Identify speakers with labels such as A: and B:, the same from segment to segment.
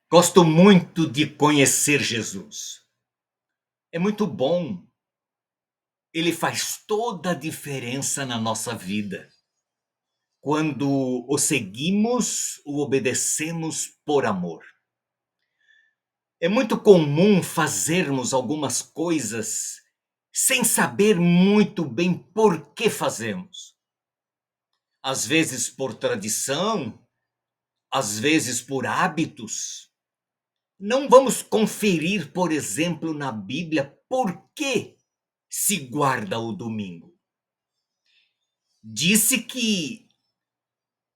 A: Gosto muito de conhecer Jesus. É muito bom. Ele faz toda a diferença na nossa vida. Quando o seguimos, o obedecemos por amor. É muito comum fazermos algumas coisas sem saber muito bem por que fazemos. Às vezes por tradição, às vezes por hábitos. Não vamos conferir, por exemplo, na Bíblia por que se guarda o domingo. Disse que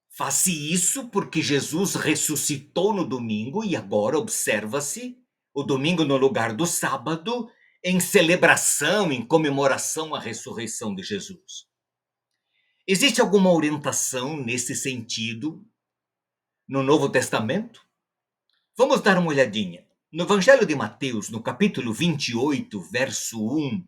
A: faz isso porque Jesus ressuscitou no domingo e agora observa-se o domingo no lugar do sábado em celebração, em comemoração à ressurreição de Jesus. Existe alguma orientação nesse sentido no Novo Testamento? Vamos dar uma olhadinha. No Evangelho de Mateus, no capítulo 28, verso 1,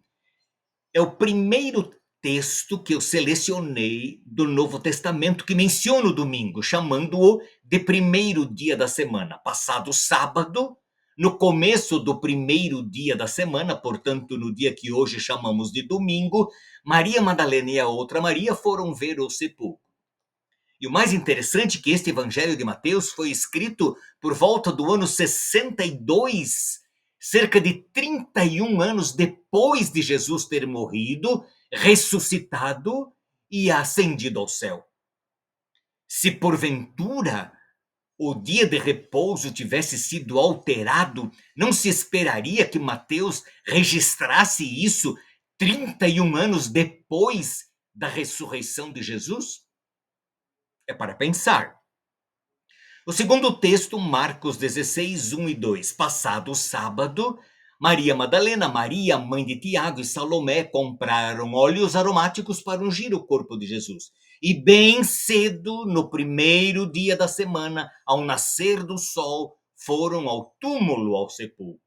A: é o primeiro texto que eu selecionei do Novo Testamento que menciona o domingo, chamando-o de primeiro dia da semana. Passado o sábado, no começo do primeiro dia da semana, portanto, no dia que hoje chamamos de domingo, Maria Madalena e a outra Maria foram ver o sepulcro. E o mais interessante é que este Evangelho de Mateus foi escrito por volta do ano 62, cerca de 31 anos depois de Jesus ter morrido, ressuscitado e ascendido ao céu. Se porventura o dia de repouso tivesse sido alterado, não se esperaria que Mateus registrasse isso 31 anos depois da ressurreição de Jesus? É para pensar. O segundo texto, Marcos 16, 1 e 2. Passado o sábado, Maria Madalena, Maria, mãe de Tiago e Salomé compraram óleos aromáticos para ungir o corpo de Jesus. E bem cedo, no primeiro dia da semana, ao nascer do sol, foram ao túmulo, ao sepulcro.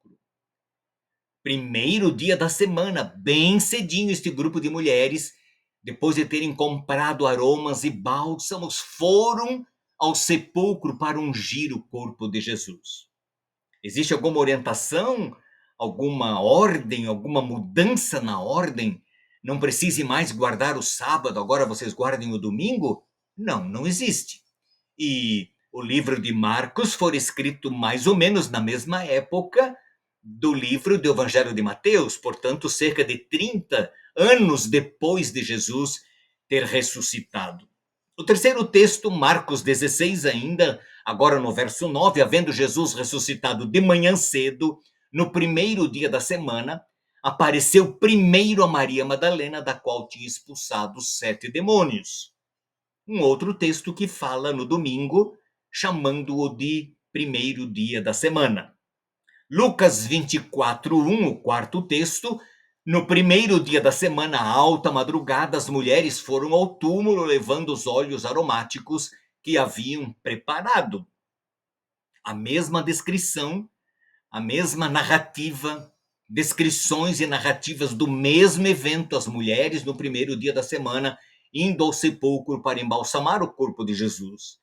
A: Primeiro dia da semana, bem cedinho, este grupo de mulheres, depois de terem comprado aromas e bálsamos, foram ao sepulcro para ungir o corpo de Jesus. Existe alguma orientação, alguma ordem, alguma mudança na ordem? Não precise mais guardar o sábado, agora vocês guardem o domingo? Não, não existe. E o livro de Marcos foi escrito mais ou menos na mesma época do livro do Evangelho de Mateus, portanto, cerca de 30 anos depois de Jesus ter ressuscitado. O terceiro texto, Marcos 16 ainda, agora no verso 9, havendo Jesus ressuscitado de manhã cedo, no primeiro dia da semana, apareceu primeiro a Maria Madalena, da qual tinha expulsado 7 demônios. Um outro texto que fala no domingo, chamando-o de primeiro dia da semana. Lucas 24, 1, o quarto texto, no primeiro dia da semana, à alta madrugada, as mulheres foram ao túmulo levando os óleos aromáticos que haviam preparado. A mesma descrição, a mesma narrativa, descrições e narrativas do mesmo evento, as mulheres no primeiro dia da semana indo ao sepulcro para embalsamar o corpo de Jesus.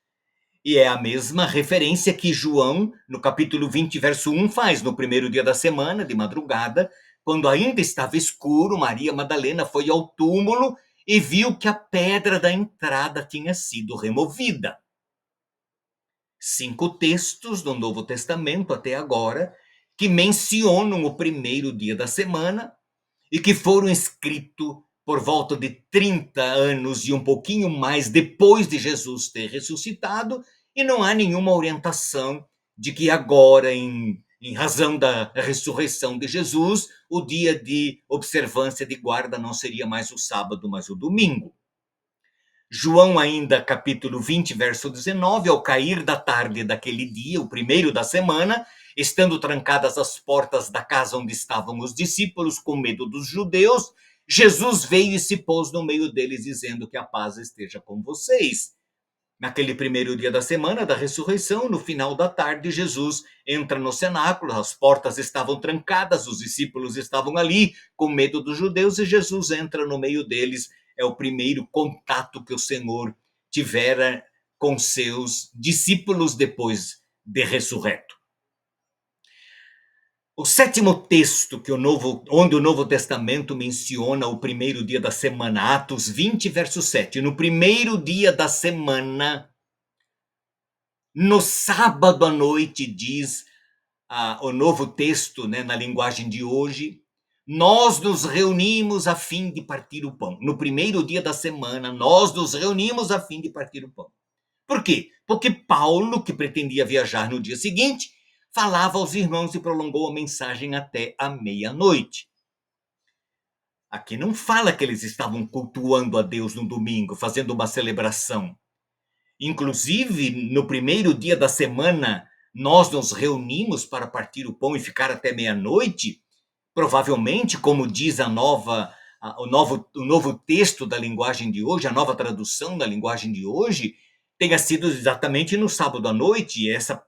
A: E é a mesma referência que João, no capítulo 20, verso 1, faz no primeiro dia da semana, de madrugada, quando ainda estava escuro, Maria Madalena foi ao túmulo e viu que a pedra da entrada tinha sido removida. 5 textos do Novo Testamento até agora que mencionam o primeiro dia da semana e que foram escritos por volta de 30 anos e um pouquinho mais depois de Jesus ter ressuscitado, e não há nenhuma orientação de que agora, em razão da ressurreição de Jesus, o dia de observância de guarda não seria mais o sábado, mas o domingo. João ainda, capítulo 20, verso 19, ao cair da tarde daquele dia, o primeiro da semana, estando trancadas as portas da casa onde estavam os discípulos, com medo dos judeus, Jesus veio e se pôs no meio deles, dizendo que a paz esteja com vocês. Naquele primeiro dia da semana da ressurreição, no final da tarde, Jesus entra no cenáculo, as portas estavam trancadas, os discípulos estavam ali com medo dos judeus e Jesus entra no meio deles. É o primeiro contato que o Senhor tivera com seus discípulos depois de ressurreto. O sétimo texto onde o Novo Testamento menciona o primeiro dia da semana, Atos 20, verso 7. No primeiro dia da semana, no sábado à noite, diz o novo texto, né, na linguagem de hoje, nós nos reunimos a fim de partir o pão. No primeiro dia da semana, nós nos reunimos a fim de partir o pão. Por quê? Porque Paulo, que pretendia viajar no dia seguinte, falava aos irmãos e prolongou a mensagem até a meia-noite. Aqui não fala que eles estavam cultuando a Deus no domingo, fazendo uma celebração. Inclusive, no primeiro dia da semana, nós nos reunimos para partir o pão e ficar até meia-noite. Provavelmente, como diz o novo texto da linguagem de hoje, a nova tradução da linguagem de hoje, tenha sido exatamente no sábado à noite. E essa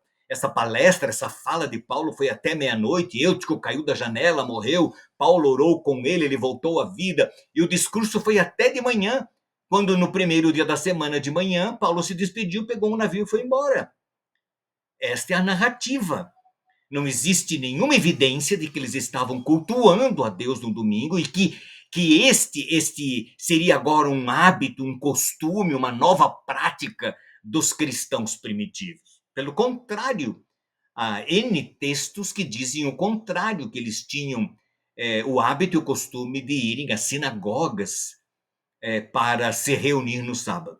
A: palestra, essa fala de Paulo foi até meia-noite. Eutico caiu da janela, morreu. Paulo orou com ele voltou à vida. E o discurso foi até de manhã, quando no primeiro dia da semana de manhã, Paulo se despediu, pegou um navio e foi embora. Esta é a narrativa. Não existe nenhuma evidência de que eles estavam cultuando a Deus no domingo e que este seria agora um hábito, um costume, uma nova prática dos cristãos primitivos. Pelo contrário, há N textos que dizem o contrário, que eles tinham o hábito e o costume de irem às sinagogas para se reunir no sábado.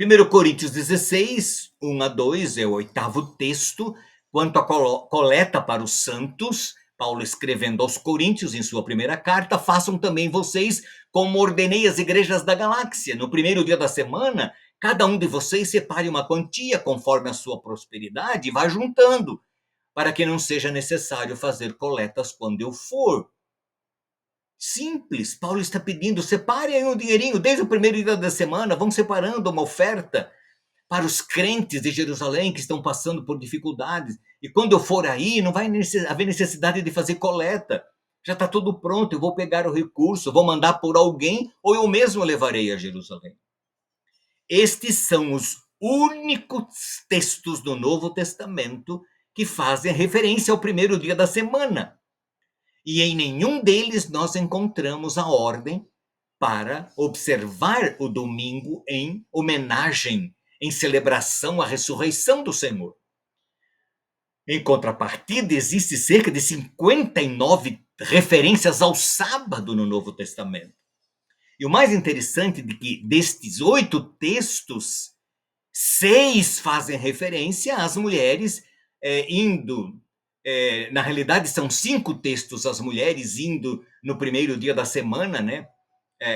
A: 1 Coríntios 16, 1 a 2, é o oitavo texto, quanto à coleta para os santos, Paulo escrevendo aos Coríntios em sua primeira carta, façam também vocês como ordenei as igrejas da galáxia. No primeiro dia da semana, cada um de vocês separe uma quantia conforme a sua prosperidade e vá juntando, para que não seja necessário fazer coletas quando eu for. Simples, Paulo está pedindo, separem um dinheirinho desde o primeiro dia da semana, vão separando uma oferta para os crentes de Jerusalém que estão passando por dificuldades. E quando eu for aí, não vai haver necessidade de fazer coleta. Já está tudo pronto, eu vou pegar o recurso, vou mandar por alguém ou eu mesmo levarei a Jerusalém. Estes são os únicos textos do Novo Testamento que fazem referência ao primeiro dia da semana. E em nenhum deles nós encontramos a ordem para observar o domingo em homenagem, em celebração à ressurreição do Senhor. Em contrapartida, existe cerca de 59 referências ao sábado no Novo Testamento. E o mais interessante é que destes 8 textos, 6 fazem referência às mulheres indo. Na realidade, são 5 textos as mulheres indo no primeiro dia da semana, né?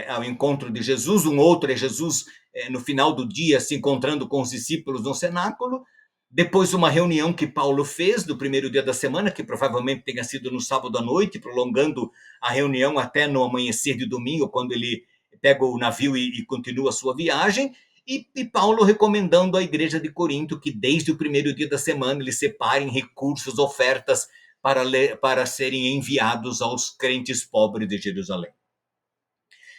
A: Ao encontro de Jesus, um outro é Jesus no final do dia se encontrando com os discípulos no cenáculo, depois uma reunião que Paulo fez no primeiro dia da semana, que provavelmente tenha sido no sábado à noite, prolongando a reunião até no amanhecer de domingo, quando ele pega o navio e continua a sua viagem, e Paulo recomendando à igreja de Corinto que desde o primeiro dia da semana eles separem recursos, ofertas para serem enviados aos crentes pobres de Jerusalém.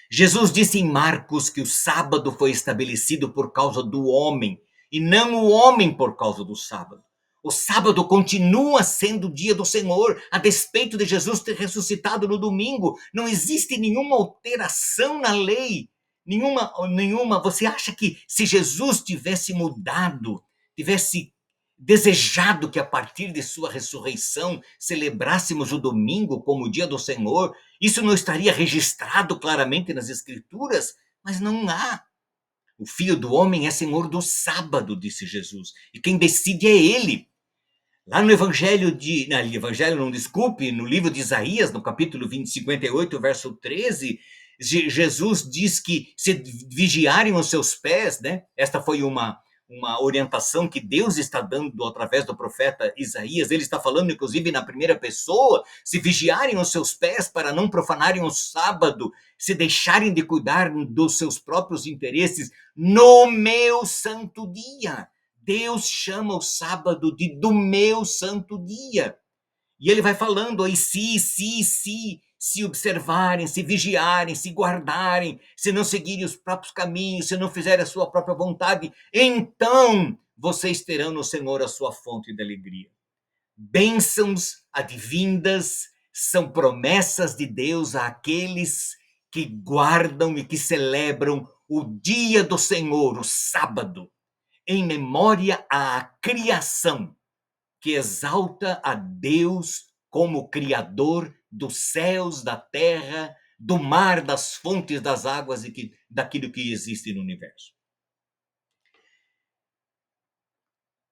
A: Jesus disse em Marcos que o sábado foi estabelecido por causa do homem e não o homem por causa do sábado. O sábado continua sendo o dia do Senhor, a despeito de Jesus ter ressuscitado no domingo. Não existe nenhuma alteração na lei, nenhuma. Você acha que se Jesus tivesse mudado, tivesse desejado que a partir de sua ressurreição celebrássemos o domingo como o dia do Senhor, isso não estaria registrado claramente nas Escrituras? Mas não há. O Filho do Homem é Senhor do sábado, disse Jesus, e quem decide é Ele. Lá no no livro de Isaías, no capítulo 58, verso 13, Jesus diz que se vigiarem os seus pés, né? Esta foi uma orientação que Deus está dando através do profeta Isaías. Ele está falando, inclusive, na primeira pessoa, se vigiarem os seus pés para não profanarem o sábado, se deixarem de cuidar dos seus próprios interesses no meu santo dia. Deus chama o sábado do meu santo dia. E ele vai falando aí, se observarem, se vigiarem, se guardarem, se não seguirem os próprios caminhos, se não fizerem a sua própria vontade, então vocês terão no Senhor a sua fonte de alegria. bênçãos advindas, são promessas de Deus àqueles que guardam e que celebram o dia do Senhor, o sábado, em memória à criação, que exalta a Deus como Criador dos céus, da terra, do mar, das fontes das águas e daquilo que existe no universo.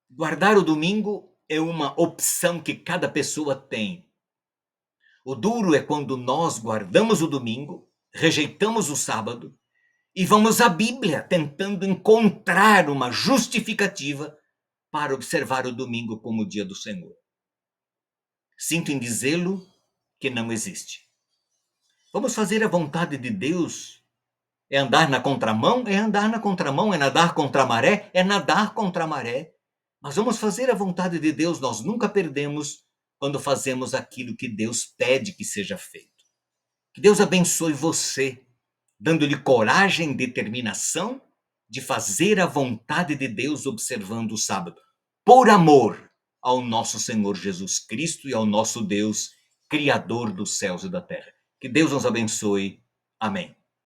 A: Guardar o domingo é uma opção que cada pessoa tem. O duro é quando nós guardamos o domingo, rejeitamos o sábado e vamos à Bíblia tentando encontrar uma justificativa para observar o domingo como o dia do Senhor. Sinto em dizê-lo que não existe. Vamos fazer a vontade de Deus. É andar na contramão? É andar na contramão. É nadar contra a maré? É nadar contra a maré. Mas vamos fazer a vontade de Deus. Nós nunca perdemos quando fazemos aquilo que Deus pede que seja feito. Que Deus abençoe você, dando-lhe coragem e determinação de fazer a vontade de Deus observando o sábado, por amor ao nosso Senhor Jesus Cristo e ao nosso Deus, Criador dos céus e da terra. Que Deus nos abençoe. Amém.